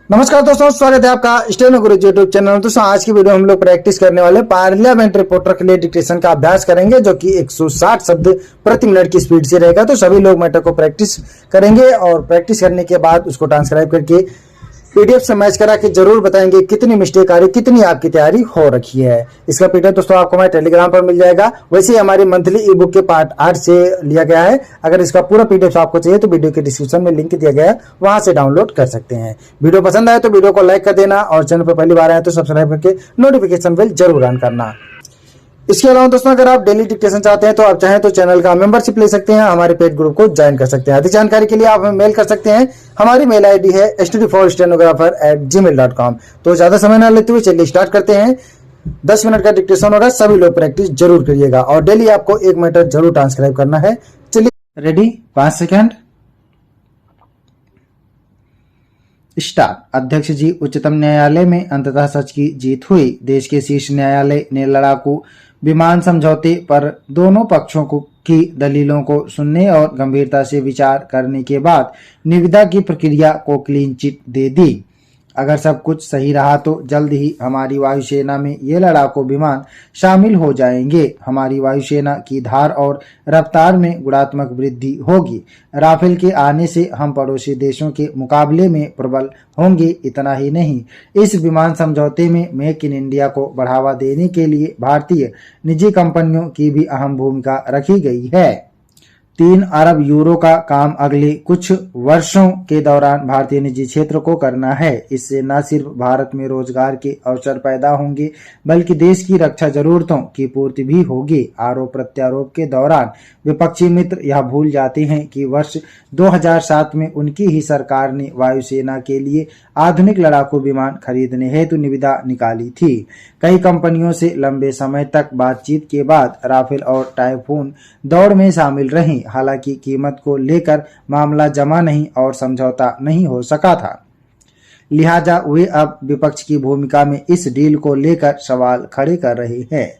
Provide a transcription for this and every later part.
नमस्कार दोस्तों, स्वागत है आपका स्टेनो गुरु यूट्यूब चैनल में। दोस्तों आज की वीडियो हम लोग प्रैक्टिस करने वाले पार्लियामेंट रिपोर्टर के लिए डिक्टेशन का अभ्यास करेंगे, जो कि 160 शब्द प्रति मिनट की स्पीड से रहेगा। तो सभी लोग मैटर को प्रैक्टिस करेंगे और प्रैक्टिस करने के बाद उसको ट्रांसक्राइब करके पीडीएफ से मैच करा के जरूर बताएंगे कितनी मिस्टेक आ रही, कितनी आपकी तैयारी हो रखी है। इसका पीडीएफ दोस्तों आपको हमारे टेलीग्राम पर मिल जाएगा। वैसे ही हमारी मंथली ई बुक के पार्ट 8 से लिया गया है। अगर इसका पूरा पीडीएफ आपको चाहिए तो वीडियो के डिस्क्रिप्शन में लिंक दिया गया है, वहां से डाउनलोड कर सकते हैं। वीडियो पसंद आए तो वीडियो को लाइक कर देना और चैनल पर पहली बार आए तो सब्सक्राइब करके नोटिफिकेशन बेल जरूर ऑन करना। इसके अलावा दोस्तों अगर आप डेली डिक्टेशन चाहते हैं तो आप चाहें तो चैनल का मेंबरशिप ले सकते हैं, हमारे पेड ग्रुप को ज्वाइन कर सकते हैं। अधिक जानकारी के लिए आप हमें मेल कर सकते हैं। हमारी मेल आईडी है study4stenographer@gmail.com। तो ज्यादा समय ना लेते हुए चलिए स्टार्ट करते हैं। 10 मिनट का डिक्टेशन होगा, सभी लोग प्रैक्टिस जरूर करिएगा और डेली आपको 1 मीटर जरूर ट्रांसक्राइब करना है। चलिए रेडी, 5 सेकेंड स्टार्ट। अध्यक्ष जी, उच्चतम न्यायालय में अंततः सच की जीत हुई। देश के शीर्ष न्यायालय ने लड़ाकू विमान समझौते पर दोनों पक्षों की दलीलों को सुनने और गंभीरता से विचार करने के बाद निविदा की प्रक्रिया को क्लीन चिट दे दी। अगर सब कुछ सही रहा तो जल्द ही हमारी वायुसेना में ये लड़ाकू विमान शामिल हो जाएंगे। हमारी वायुसेना की धार और रफ्तार में गुणात्मक वृद्धि होगी। राफेल के आने से हम पड़ोसी देशों के मुकाबले में प्रबल होंगे। इतना ही नहीं, इस विमान समझौते में मेक इन इंडिया को बढ़ावा देने के लिए भारतीय निजी कंपनियों की भी अहम भूमिका रखी गई है। 3 अरब यूरो का काम अगले कुछ वर्षों के दौरान भारतीय निजी क्षेत्र को करना है। इससे न सिर्फ भारत में रोजगार के अवसर पैदा होंगे बल्कि देश की रक्षा जरूरतों की पूर्ति भी होगी। आरोप प्रत्यारोप के दौरान विपक्षी मित्र यह भूल जाते हैं कि वर्ष 2007 में उनकी ही सरकार ने वायुसेना के लिए आधुनिक लड़ाकू विमान खरीदने हेतु निविदा निकाली थी। कई कंपनियों से लंबे समय तक बातचीत के बाद राफेल और टाइफून दौड़ में शामिल रहीं। हालांकि कीमत को लेकर मामला जमा नहीं और समझौता नहीं हो सका था, लिहाजा वे अब विपक्ष की भूमिका में इस डील को लेकर सवाल खड़े कर रहे हैं।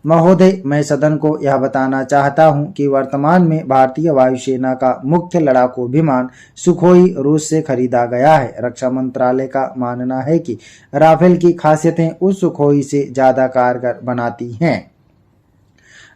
महोदय, मैं सदन को यह बताना चाहता हूं कि वर्तमान में भारतीय वायुसेना का मुख्य लड़ाकू विमान सुखोई रूस से खरीदा गया है। रक्षा मंत्रालय का मानना है कि राफेल की खासियतें उस सुखोई से ज्यादा कारगर बनाती हैं।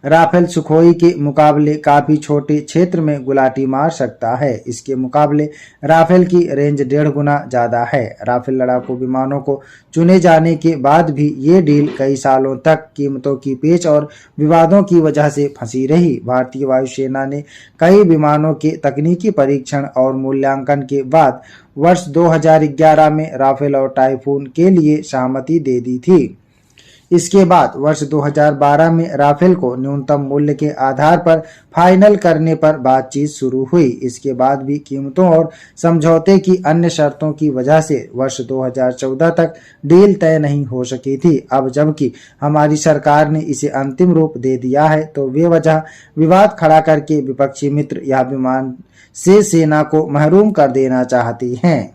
राफेल सुखोई के मुकाबले काफी छोटे क्षेत्र में गुलाटी मार सकता है। इसके मुकाबले राफेल की रेंज 1.5 गुना ज्यादा है। राफेल लड़ाकू विमानों को चुने जाने के बाद भी ये डील कई सालों तक कीमतों की पेच और विवादों की वजह से फंसी रही। भारतीय वायुसेना ने कई विमानों के तकनीकी परीक्षण और मूल्यांकन के बाद वर्ष 2011 में राफेल और टाइफून के लिए सहमति दे दी थी। इसके बाद वर्ष 2012 में राफेल को न्यूनतम मूल्य के आधार पर फाइनल करने पर बातचीत शुरू हुई। इसके बाद भी कीमतों और समझौते की अन्य शर्तों की वजह से वर्ष 2014 तक डील तय नहीं हो सकी थी। अब जबकि हमारी सरकार ने इसे अंतिम रूप दे दिया है तो बेवजह विवाद खड़ा करके विपक्षी मित्र यह विमान से सेना को महरूम कर देना चाहती हैं।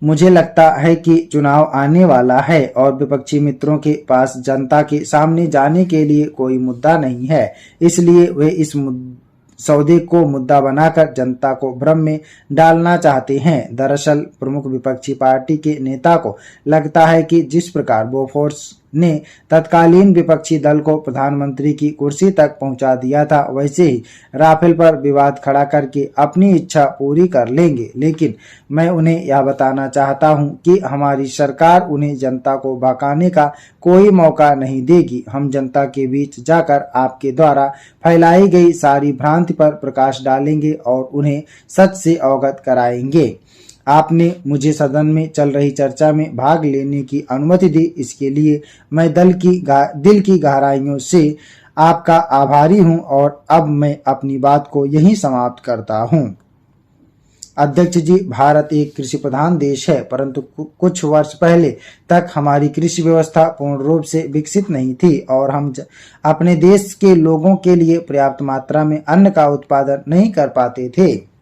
मुझे लगता है कि चुनाव आने वाला है और विपक्षी मित्रों के पास जनता के सामने जाने के लिए कोई मुद्दा नहीं है, इसलिए वे इस सौदे को मुद्दा बनाकर जनता को भ्रम में डालना चाहते हैं। दरअसल प्रमुख विपक्षी पार्टी के नेता को लगता है कि जिस प्रकार बोफोर्स ने तत्कालीन विपक्षी दल को प्रधानमंत्री की कुर्सी तक पहुंचा दिया था, वैसे ही राफेल पर विवाद खड़ा करके अपनी इच्छा पूरी कर लेंगे। लेकिन मैं उन्हें यह बताना चाहता हूं कि हमारी सरकार उन्हें जनता को भड़काने का कोई मौका नहीं देगी। हम जनता के बीच जाकर आपके द्वारा फैलाई गई सारी भ्रांति पर प्रकाश डालेंगे और उन्हें सच से अवगत कराएंगे। आपने मुझे सदन में चल रही चर्चा में भाग लेने की अनुमति दी, इसके लिए मैं दिल की गहराइयों से आपका आभारी हूं और अब मैं अपनी बात को यहीं समाप्त करता हूं। अध्यक्ष जी, भारत एक कृषि प्रधान देश है, परंतु कुछ वर्ष पहले तक हमारी कृषि व्यवस्था पूर्ण रूप से विकसित नहीं थी और हम अपने देश के लोगों के लिए पर्याप्त मात्रा में अन्न का उत्पादन नहीं कर पाते थे।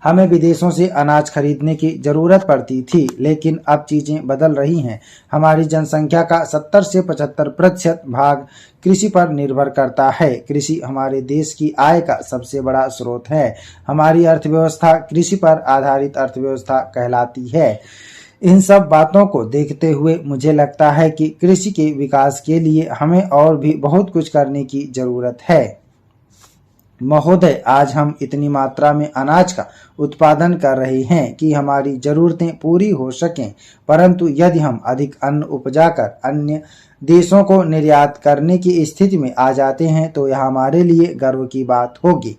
हमें विदेशों से अनाज खरीदने की जरूरत पड़ती थी, लेकिन अब चीजें बदल रही हैं। हमारी जनसंख्या का 70 से 75% भाग कृषि पर निर्भर करता है। कृषि हमारे देश की आय का सबसे बड़ा स्रोत है। हमारी अर्थव्यवस्था कृषि पर आधारित अर्थव्यवस्था कहलाती है। इन सब बातों को देखते हुए मुझे लगता है कि कृषि के विकास के लिए हमें और भी बहुत कुछ करने की जरूरत है। महोदय, आज हम इतनी मात्रा में अनाज का उत्पादन कर रहे हैं कि हमारी जरूरतें पूरी हो सकें, परंतु यदि हम अधिक अन्न उपजाकर अन्य देशों को निर्यात करने की स्थिति में आ जाते हैं तो यह हमारे लिए गर्व की बात होगी।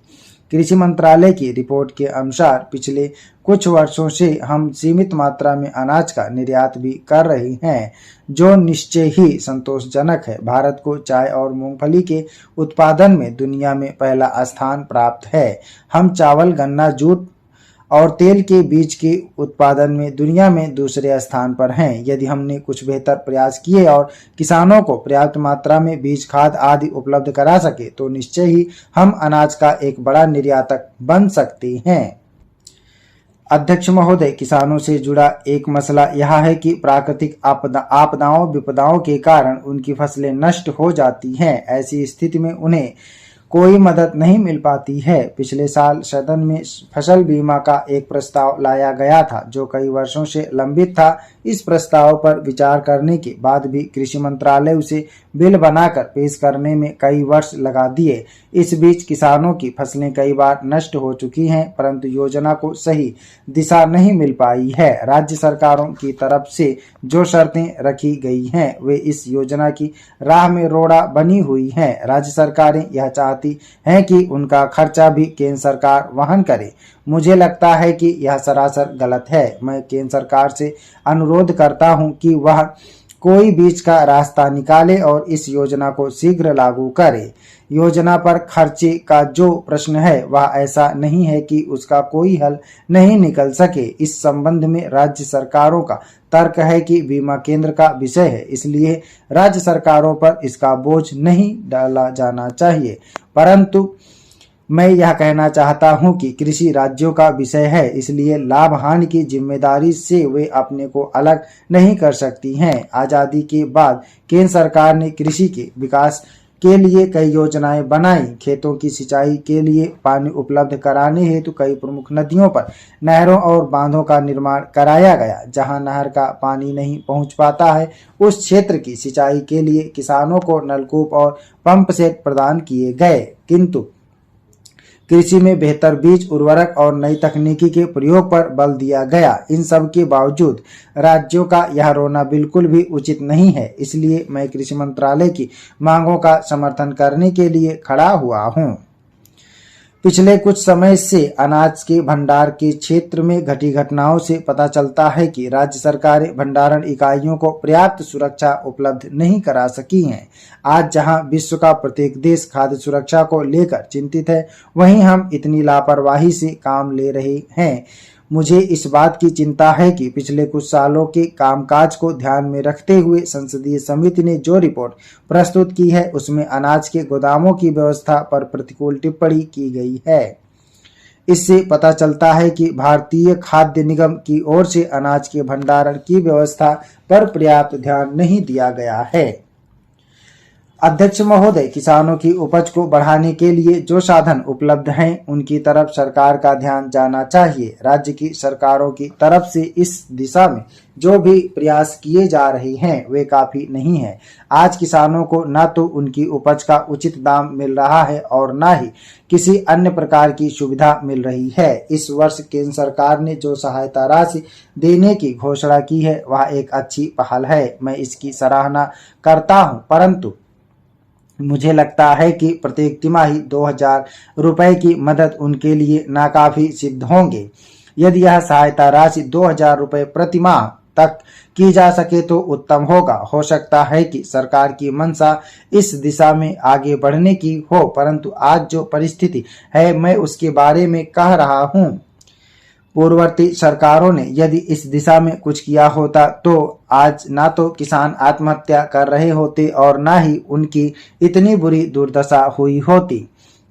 कृषि मंत्रालय की रिपोर्ट के अनुसार पिछले कुछ वर्षों से हम सीमित मात्रा में अनाज का निर्यात भी कर रहे हैं, जो निश्चय ही संतोषजनक है। भारत को चाय और मूंगफली के उत्पादन में दुनिया में पहला स्थान प्राप्त है। हम चावल, गन्ना, जूट और तेल के बीज के उत्पादन में दुनिया में दूसरे स्थान पर हैं। यदि हमने कुछ बेहतर प्रयास किए और किसानों को पर्याप्त मात्रा में बीज, खाद आदि उपलब्ध करा सके तो निश्चय ही हम अनाज का एक बड़ा निर्यातक बन सकते हैं। अध्यक्ष महोदय, किसानों से जुड़ा एक मसला यह है कि प्राकृतिक आपदाओं विपदाओं के कारण उनकी फसलें नष्ट हो जाती हैं। ऐसी स्थिति में उन्हें कोई मदद नहीं मिल पाती है। पिछले साल सदन में फसल बीमा का एक प्रस्ताव लाया गया था, जो कई वर्षों से लंबित था। इस प्रस्ताव पर विचार करने के बाद भी कृषि मंत्रालय उसे बिल बनाकर पेश करने में कई वर्ष लगा दिए। इस बीच किसानों की फसलें कई बार नष्ट हो चुकी हैं, परंतु योजना को सही दिशा नहीं मिल पाई है। राज्य सरकारों की तरफ से जो शर्तें रखी गई हैं, वे इस योजना की राह में रोड़ा बनी हुई हैं। राज्य सरकारें यह चाहती हैं कि उनका खर्चा भी केंद्र सरकार वहन करे। मुझे लगता है कि यह सरासर गलत है। मैं केंद्र सरकार से अनुरोध करता हूं कि वह कोई बीच का रास्ता निकाले और इस योजना को शीघ्र लागू करे। योजना पर खर्चे का जो प्रश्न है वह ऐसा नहीं है कि उसका कोई हल नहीं निकल सके। इस संबंध में राज्य सरकारों का तर्क है कि बीमा केंद्र का विषय है, इसलिए राज्य सरकारों पर इसका बोझ नहीं डाला जाना चाहिए। परंतु मैं यह कहना चाहता हूं कि कृषि राज्यों का विषय है, इसलिए लाभ हानि की जिम्मेदारी से वे अपने को अलग नहीं कर सकती हैं। आजादी के बाद केंद्र सरकार ने कृषि के विकास के लिए कई योजनाएं बनाई। खेतों की सिंचाई के लिए पानी उपलब्ध कराने हेतु कई प्रमुख नदियों पर नहरों और बांधों का निर्माण कराया गया। जहां नहर का पानी नहीं पहुंच पाता है, उस क्षेत्र की सिंचाई के लिए किसानों को नलकूप और पंप सेट प्रदान किए गए। किंतु कृषि में बेहतर बीज, उर्वरक और नई तकनीकी के प्रयोग पर बल दिया गया। इन सब के बावजूद राज्यों का यह रोना बिल्कुल भी उचित नहीं है। इसलिए मैं कृषि मंत्रालय की मांगों का समर्थन करने के लिए खड़ा हुआ हूं। पिछले कुछ समय से अनाज के भंडार के क्षेत्र में घटी घटनाओं से पता चलता है कि राज्य सरकारें भंडारण इकाइयों को पर्याप्त सुरक्षा उपलब्ध नहीं करा सकी हैं। आज जहां विश्व का प्रत्येक देश खाद्य सुरक्षा को लेकर चिंतित है, वहीं हम इतनी लापरवाही से काम ले रहे हैं। मुझे इस बात की चिंता है कि पिछले कुछ सालों के कामकाज को ध्यान में रखते हुए संसदीय समिति ने जो रिपोर्ट प्रस्तुत की है, उसमें अनाज के गोदामों की व्यवस्था पर प्रतिकूल टिप्पणी की गई है। इससे पता चलता है कि भारतीय खाद्य निगम की ओर से अनाज के भंडारण की व्यवस्था पर पर्याप्त ध्यान नहीं दिया गया है। अध्यक्ष महोदय, किसानों की उपज को बढ़ाने के लिए जो साधन उपलब्ध हैं, उनकी तरफ सरकार का ध्यान जाना चाहिए। राज्य की सरकारों की तरफ से इस दिशा में जो भी प्रयास किए जा रहे हैं, वे काफी नहीं है। आज किसानों को न तो उनकी उपज का उचित दाम मिल रहा है और न ही किसी अन्य प्रकार की सुविधा मिल रही है। इस वर्ष केंद्र सरकार ने जो सहायता राशि देने की घोषणा की है, वह एक अच्छी पहल है। मैं इसकी सराहना करता हूं, परंतु मुझे लगता है कि प्रत्येक तिमाही 2000 रुपए की मदद उनके लिए नाकाफी सिद्ध होंगे। यदि यह सहायता राशि 2000 रुपए प्रति माह तक की जा सके तो उत्तम होगा। हो सकता है कि सरकार की मंशा इस दिशा में आगे बढ़ने की हो, परंतु आज जो परिस्थिति है, मैं उसके बारे में कह रहा हूं। पूर्ववर्ती सरकारों ने यदि इस दिशा में कुछ किया होता तो आज ना तो किसान आत्महत्या कर रहे होते और ना ही उनकी इतनी बुरी दुर्दशा हुई होती।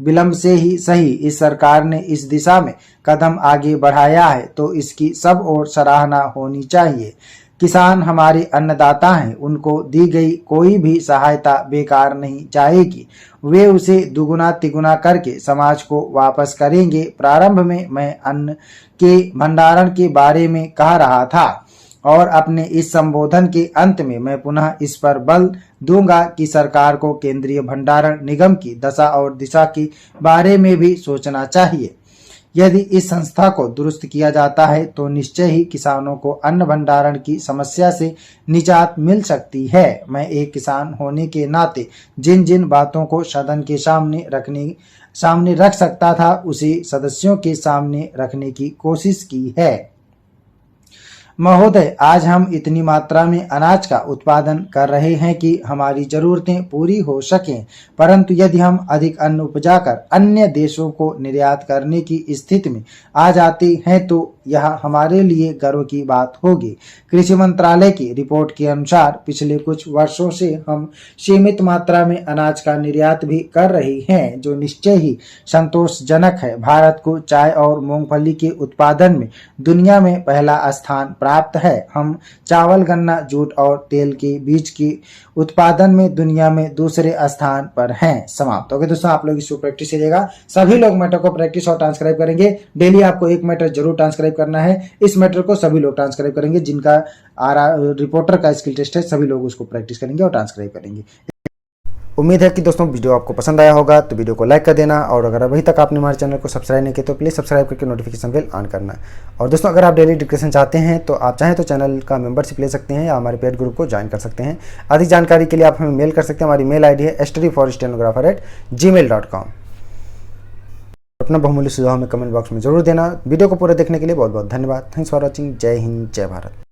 विलंब से ही सही इस सरकार ने इस दिशा में कदम आगे बढ़ाया है तो इसकी सब ओर सराहना होनी चाहिए। किसान हमारे अन्नदाता हैं, उनको दी गई कोई भी सहायता बेकार नहीं जाएगी। वे उसे दुगुना तिगुना करके समाज को वापस करेंगे। प्रारंभ में मैं अन्न के भंडारण के बारे में कह रहा था और अपने इस संबोधन के अंत में मैं पुनः इस पर बल दूंगा कि सरकार को केंद्रीय भंडारण निगम की दशा और दिशा के बारे में भी सोचना चाहिए। यदि इस संस्था को दुरुस्त किया जाता है तो निश्चय ही किसानों को अन्न भंडारण की समस्या से निजात मिल सकती है। मैं एक किसान होने के नाते जिन जिन बातों को सदन के सामने रख सकता था उसे सदस्यों के सामने रखने की कोशिश की है। महोदय, आज हम इतनी मात्रा में अनाज का उत्पादन कर रहे हैं कि हमारी जरूरतें पूरी हो सकें, परंतु यदि हम अधिक अन्न उपजाकर अन्य देशों को निर्यात करने की स्थिति में आ जाते हैं तो यह हमारे लिए गर्व की बात होगी। कृषि मंत्रालय की रिपोर्ट के अनुसार पिछले कुछ वर्षों से हम सीमित मात्रा में अनाज का निर्यात भी कर रहे हैं, जो निश्चय ही संतोषजनक है। भारत को चाय और मूंगफली के उत्पादन में दुनिया में पहला स्थान प्राप्त है। हम चावल, गन्ना, जूट और तेल के बीज के उत्पादन में दुनिया में दूसरे स्थान पर हैं। समाप्त हो गया दोस्तों। आप लोग इसको प्रैक्टिस करिएगा। सभी लोग मैटर को प्रैक्टिस और ट्रांसक्राइब करेंगे। डेली आपको एक मैटर जरूर ट्रांसक्राइब करना है। इस मैटर को सभी लोग ट्रांसक्राइब करेंगे। जिनका रिपोर्टर का स्किल टेस्ट है सभी लोग उसको प्रैक्टिस करेंगे और ट्रांसक्राइब करेंगे। उम्मीद है कि दोस्तों वीडियो आपको पसंद आया होगा, तो वीडियो को लाइक कर देना और अगर अभी तक आपने हमारे चैनल को सब्सक्राइब नहीं किया तो प्लीज़ सब्सक्राइब करके नोटिफिकेशन बेल ऑन करना। और दोस्तों अगर आप डेली डिस्कशन चाहते हैं तो आप चाहें तो चैनल का मेंबरशिप ले सकते हैं या हमारे पेड ग्रुप को ज्वाइन कर सकते हैं। अधिक जानकारी के लिए आप हमें मेल कर सकते हैं। हमारी मेल ID है studyforstenographer@gmail.com। अपना बहुमूल्य सुझाव हमें कमेंट बॉक्स में जरूर देना। वीडियो को पूरा देखने के लिए बहुत बहुत धन्यवाद। Thanks for watching. जय हिंद, जय भारत।